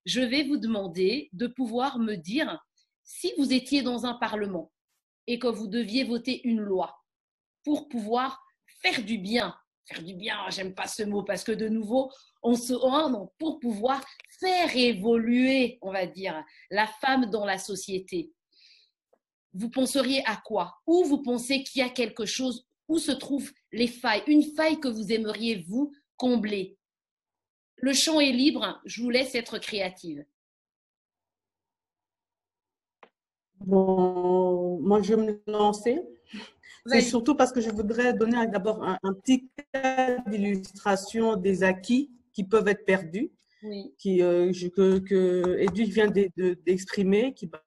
je vais vous demander de pouvoir me dire si vous étiez dans un parlement et que vous deviez voter une loi pour pouvoir faire du bien, j'aime pas ce mot parce que de nouveau, on se oh non, pour pouvoir faire évoluer, on va dire, la femme dans la société. Vous penseriez à quoi? Ou vous pensez qu'il y a quelque chose, où se trouvent les failles, une faille que vous aimeriez vous combler? Le champ est libre, je vous laisse être créative. Bon, moi, je vais me lancer. C'est Vas-y. surtout parce que je voudrais donner d'abord un petit cas d'illustration des acquis qui peuvent être perdus, Oui. que Edwige vient d'exprimer, qui m'a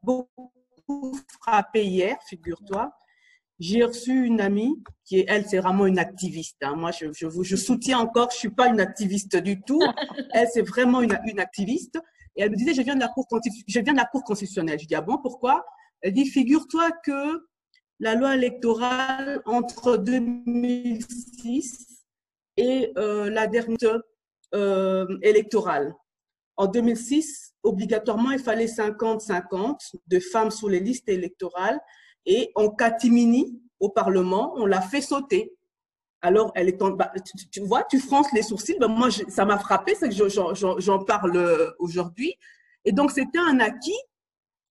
beaucoup frappé hier, figure-toi. J'ai reçu une amie qui est, elle, c'est vraiment une activiste. Hein. Moi, je soutiens encore, je suis pas une activiste du tout. Elle, c'est vraiment une activiste. Et elle me disait, je viens de la Cour constitutionnelle. Je dis, ah bon, pourquoi? Elle dit, figure-toi que la loi électorale entre 2006 et la dernière électorale. En 2006, obligatoirement, il fallait 50-50 de femmes sur les listes électorales. Et en catimini, au Parlement, on l'a fait sauter. Alors, elle est tu vois, tu fronces les sourcils. Ben moi, ça m'a frappé, c'est que j'en parle aujourd'hui. Et donc, c'était un acquis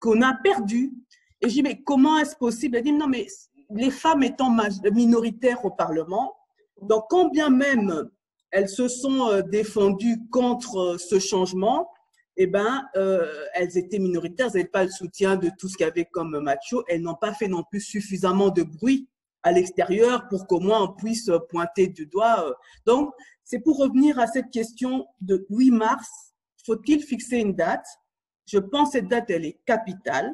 qu'on a perdu. Et je dis, mais comment est-ce possible? Elle dit, non, mais les femmes étant minoritaires au Parlement, donc quand bien même elles se sont défendues contre ce changement, eh ben, elles étaient minoritaires, elles n'avaient pas le soutien de tout ce qu'il y avait comme macho, elles n'ont pas fait non plus suffisamment de bruit à l'extérieur pour qu'au moins on puisse pointer du doigt. Donc, c'est pour revenir à cette question de 8 mars, faut-il fixer une date? Je pense que cette date, elle est capitale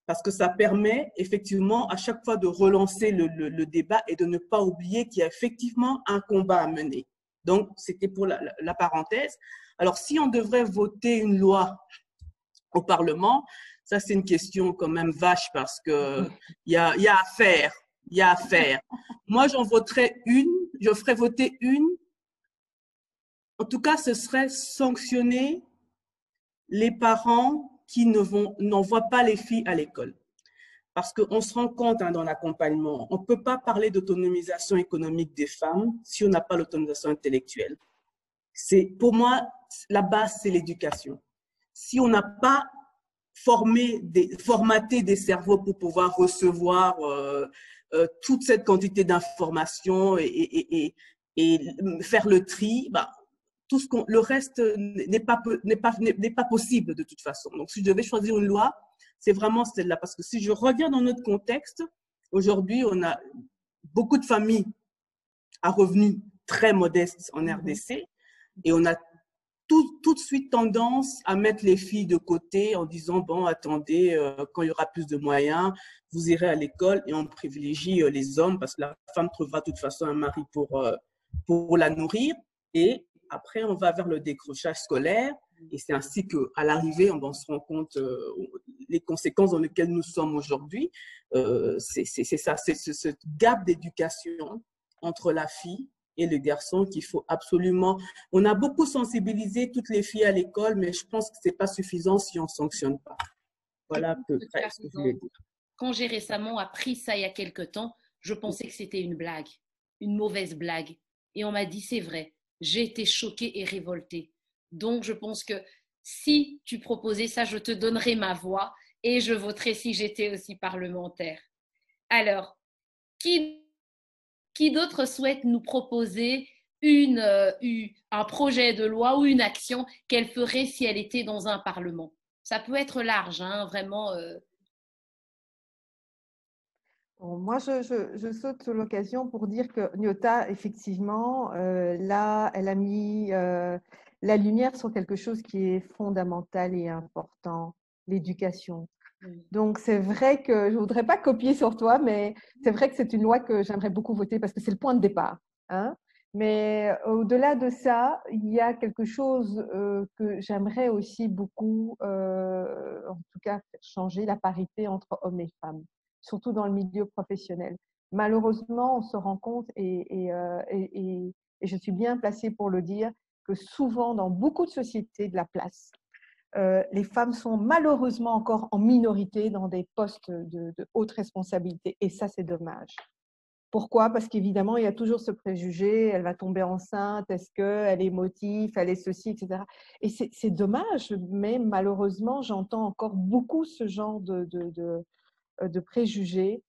parce que ça permet effectivement à chaque fois de relancer le débat et de ne pas oublier qu'il y a effectivement un combat à mener. Donc, c'était pour la parenthèse. Alors, si on devrait voter une loi au Parlement, ça, c'est une question quand même vache parce que il y a à faire. Il y a à faire. Moi, j'en voterais une, je ferais voter une. En tout cas, ce serait sanctionner les parents qui n'envoient pas les filles à l'école. Parce qu'on se rend compte dans l'accompagnement, on ne peut pas parler d'autonomisation économique des femmes si on n'a pas l'autonomisation intellectuelle. Pour moi, la base, c'est l'éducation. Si on n'a pas formaté des cerveaux pour pouvoir recevoir toute cette quantité d'informations et faire le tri, bah, le reste n'est pas possible de toute façon. Donc, si je devais choisir une loi, c'est vraiment celle-là. Parce que si je reviens dans notre contexte, aujourd'hui, on a beaucoup de familles à revenus très modestes en RDC et on a tout de suite tendance à mettre les filles de côté en disant, bon, attendez, quand il y aura plus de moyens, vous irez à l'école et on privilégie les hommes parce que la femme trouvera de toute façon un mari pour la nourrir. Et après, on va vers le décrochage scolaire et c'est ainsi qu'à l'arrivée, on se rend compte les conséquences dans lesquelles nous sommes aujourd'hui. C'est ça, c'est ce gap d'éducation entre la fille et le garçon qu'il faut absolument. On a beaucoup sensibilisé toutes les filles à l'école, mais je pense que ce n'est pas suffisant si on ne sanctionne pas. Voilà à peu près ce que je voulais dire. Quand j'ai récemment appris ça il y a quelque temps, je pensais que c'était une blague, une mauvaise blague. Et on m'a dit, c'est vrai, j'ai été choquée et révoltée. Donc, je pense que si tu proposais ça, je te donnerais ma voix et je voterais si j'étais aussi parlementaire. Alors, qui, qui d'autre souhaite nous proposer un projet de loi ou une action qu'elle ferait si elle était dans un parlement? Ça peut être large, hein, vraiment. Bon, moi, je saute sur l'occasion pour dire que Nyota, effectivement, là, elle a mis la lumière sur quelque chose qui est fondamental et important, l'éducation. Donc, c'est vrai que je ne voudrais pas copier sur toi, mais c'est vrai que c'est une loi que j'aimerais beaucoup voter parce que c'est le point de départ. Hein. Mais au-delà de ça, il y a quelque chose que j'aimerais aussi beaucoup, en tout cas, faire changer la parité entre hommes et femmes, surtout dans le milieu professionnel. Malheureusement, on se rend compte, et je suis bien placée pour le dire, que souvent, dans beaucoup de sociétés de la place, les femmes sont malheureusement encore en minorité dans des postes de haute responsabilité. Et ça, c'est dommage. Pourquoi? Parce qu'évidemment, il y a toujours ce préjugé, elle va tomber enceinte, est-ce qu'elle est motif, elle est ceci, etc. Et c'est dommage, mais malheureusement, j'entends encore beaucoup ce genre de préjugés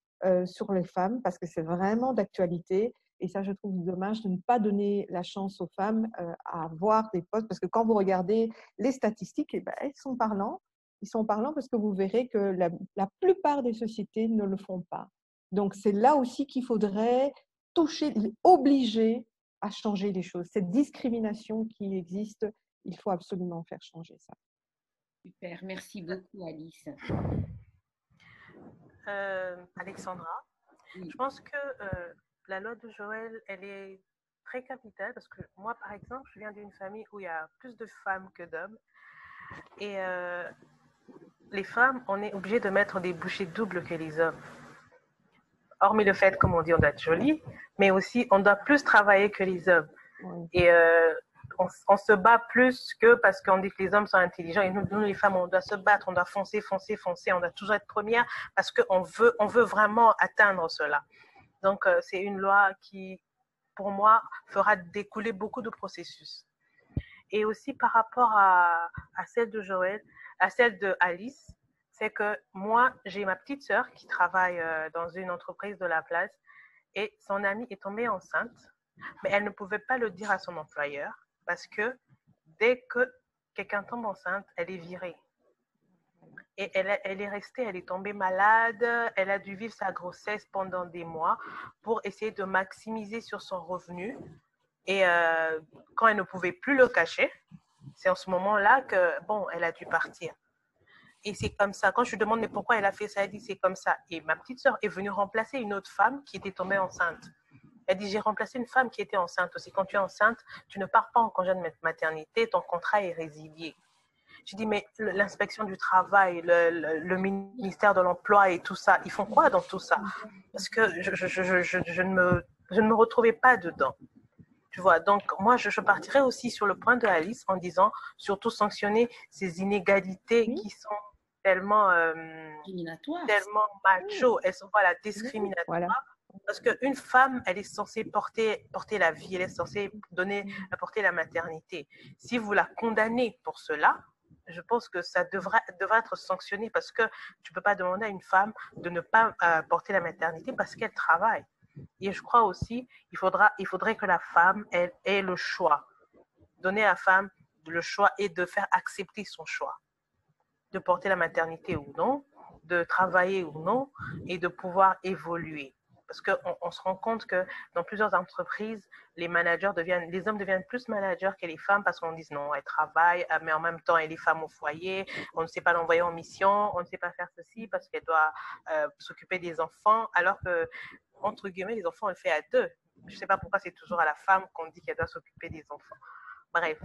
sur les femmes, parce que c'est vraiment d'actualité. Et ça, je trouve dommage de ne pas donner la chance aux femmes à avoir des postes, parce que quand vous regardez les statistiques, eh ben, elles sont parlants. Ils sont parlants parce que vous verrez que la plupart des sociétés ne le font pas. Donc, c'est là aussi qu'il faudrait toucher, obliger à changer les choses. Cette discrimination qui existe, il faut absolument faire changer ça. Super, merci beaucoup Alice. Alexandra, Oui. je pense que la loi de Joël, elle est très capitale parce que moi, par exemple, je viens d'une famille où il y a plus de femmes que d'hommes. Et les femmes, on est obligé de mettre des bouchées doubles que les hommes. Hormis le fait, comme on dit, on doit être jolie, mais aussi on doit plus travailler que les hommes. Oui. Et on se bat plus que parce qu'on dit que les hommes sont intelligents. Et nous, les femmes, on doit se battre, on doit foncer, foncer, foncer. On doit toujours être première parce qu'on veut vraiment atteindre cela. Donc, c'est une loi qui, pour moi, fera découler beaucoup de processus. Et aussi par rapport à celle de Joël, à celle de Alice, c'est que moi, j'ai ma petite sœur qui travaille dans une entreprise de la place et son amie est tombée enceinte, mais elle ne pouvait pas le dire à son employeur parce que dès que quelqu'un tombe enceinte, elle est virée. Et elle est restée, elle est tombée malade, elle a dû vivre sa grossesse pendant des mois pour essayer de maximiser sur son revenu. Et quand elle ne pouvait plus le cacher, c'est en ce moment-là que, bon, elle a dû partir. Et c'est comme ça. Quand je lui demande mais pourquoi elle a fait ça, elle dit c'est comme ça. Et ma petite sœur est venue remplacer une autre femme qui était tombée enceinte. Elle dit j'ai remplacé une femme qui était enceinte aussi. Quand tu es enceinte, tu ne pars pas en congé de maternité, ton contrat est résilié. Je dis mais l'inspection du travail, le ministère de l'emploi et tout ça, ils font quoi dans tout ça? Parce que je ne me retrouvais pas dedans. Tu vois, donc moi, je partirais aussi sur le point de Alice en disant surtout sanctionner ces inégalités qui sont tellement, tellement macho, elles sont voilà, discriminatoires. Voilà. Parce qu'une femme, elle est censée porter la vie, elle est censée apporter la maternité. Si vous la condamnez pour cela, je pense que ça devrait être sanctionné parce que tu ne peux pas demander à une femme de ne pas porter la maternité parce qu'elle travaille. Et je crois aussi il faudrait que la femme ait le choix. Donner à la femme le choix et de faire accepter son choix. De porter la maternité ou non, de travailler ou non, et de pouvoir évoluer. Parce qu'on se rend compte que dans plusieurs entreprises, les hommes deviennent plus managers que les femmes parce qu'on dit non, elles travaillent, mais en même temps, elle est femme au foyer, on ne sait pas l'envoyer en mission, on ne sait pas faire ceci parce qu'elle doit s'occuper des enfants, alors que, entre guillemets, les enfants, on le fait à deux. Je ne sais pas pourquoi c'est toujours à la femme qu'on dit qu'elle doit s'occuper des enfants. Bref.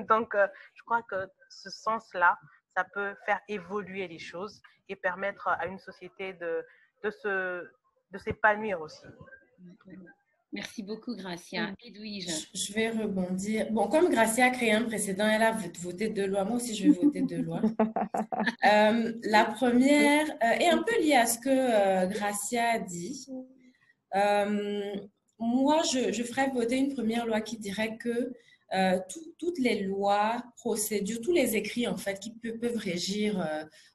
Donc, je crois que ce sens-là, ça peut faire évoluer les choses et permettre à une société de s'épanouir aussi. Merci beaucoup, Gracia. Edwige. Je vais rebondir. Bon, comme Gracia a créé un précédent, elle a voté 2 lois. Moi aussi, je vais voter 2 lois. La première est un peu liée à ce que Gracia a dit. Moi, je ferais voter une première loi qui dirait que toutes les lois, procédures, tous les écrits en fait qui peuvent régir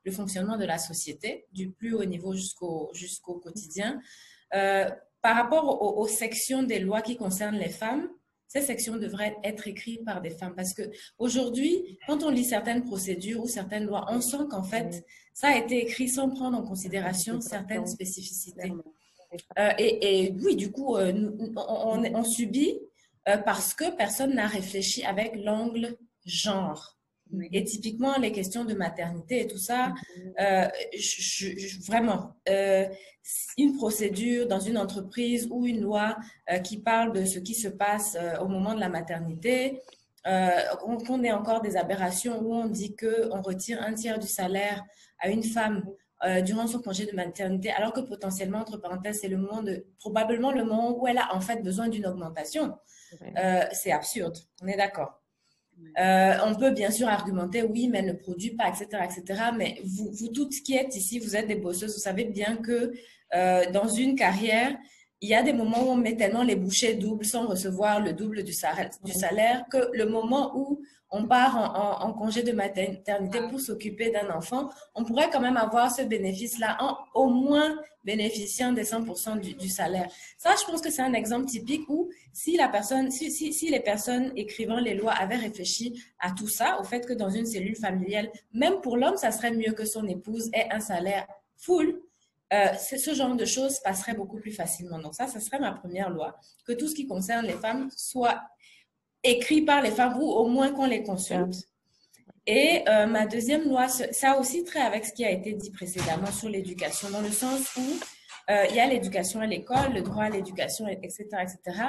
le fonctionnement de la société, du plus haut niveau jusqu'au quotidien, par rapport aux sections des lois qui concernent les femmes, ces sections devraient être écrites par des femmes parce que aujourd'hui, quand on lit certaines procédures ou certaines lois, on sent qu'en fait, ça a été écrit sans prendre en considération certaines spécificités. Et oui, du coup, on subit parce que personne n'a réfléchi avec l'angle genre. Et typiquement, les questions de maternité et tout ça, vraiment, une procédure dans une entreprise ou une loi qui parle de ce qui se passe au moment de la maternité, on ait encore des aberrations où on dit qu'on retire 1/3 du salaire à une femme durant son congé de maternité, alors que potentiellement, entre parenthèses, c'est probablement le moment où elle a en fait besoin d'une augmentation. c'est absurde. On est d'accord. On peut bien sûr argumenter, oui, mais elle ne produit pas, etc., etc. Mais vous toutes qui êtes ici, vous êtes des bosseuses, vous savez bien que dans une carrière, il y a des moments où on met tellement les bouchées doubles sans recevoir le double du salaire que le moment où on part en congé de maternité pour s'occuper d'un enfant, on pourrait quand même avoir ce bénéfice-là en au moins bénéficiant des 100% du salaire. Ça, je pense que c'est un exemple typique où si les personnes écrivant les lois avaient réfléchi à tout ça, au fait que dans une cellule familiale, même pour l'homme, ça serait mieux que son épouse ait un salaire full. Ce genre de choses passerait beaucoup plus facilement. Donc ça serait ma première loi, que tout ce qui concerne les femmes soit écrit par les femmes ou au moins qu'on les consulte. Et ma deuxième loi, ça a aussi trait avec ce qui a été dit précédemment sur l'éducation, dans le sens où il y a l'éducation à l'école, le droit à l'éducation, etc., etc.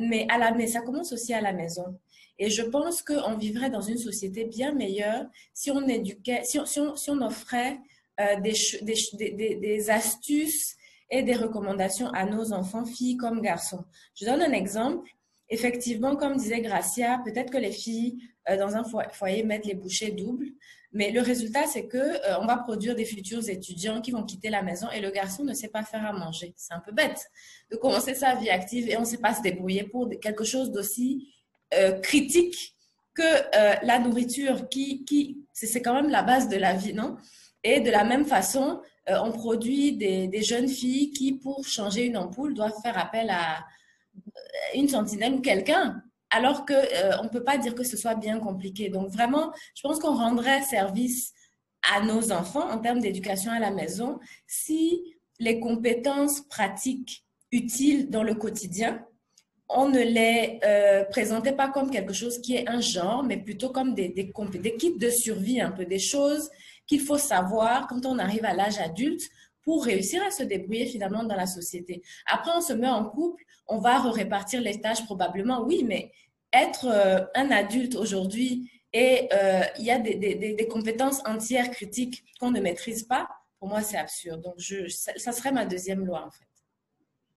Mais ça commence aussi à la maison. Et je pense qu'on vivrait dans une société bien meilleure si on éduquait, si on offrait des astuces et des recommandations à nos enfants, filles comme garçons. Je donne un exemple. Effectivement, comme disait Gracia, peut-être que les filles dans un foyer mettent les bouchées doubles, mais le résultat, c'est que on va produire des futurs étudiants qui vont quitter la maison et le garçon ne sait pas faire à manger. C'est un peu bête de commencer sa vie active et on ne sait pas se débrouiller pour quelque chose d'aussi critique que la nourriture, c'est quand même la base de la vie, non? Et de la même façon, on produit des jeunes filles qui, pour changer une ampoule, doivent faire appel à une sentinelle ou quelqu'un, alors qu'on ne peut pas dire que ce soit bien compliqué. Donc vraiment, je pense qu'on rendrait service à nos enfants en termes d'éducation à la maison si les compétences pratiques utiles dans le quotidien, on ne les présentait pas comme quelque chose qui est un genre, mais plutôt comme des kits de survie, un peu des choses qu'il faut savoir quand on arrive à l'âge adulte pour réussir à se débrouiller finalement dans la société. Après, on se met en couple, on va répartir les tâches probablement, oui, mais être un adulte aujourd'hui et il y a des compétences entières critiques qu'on ne maîtrise pas, pour moi, c'est absurde. Donc, ça serait ma deuxième loi, en fait.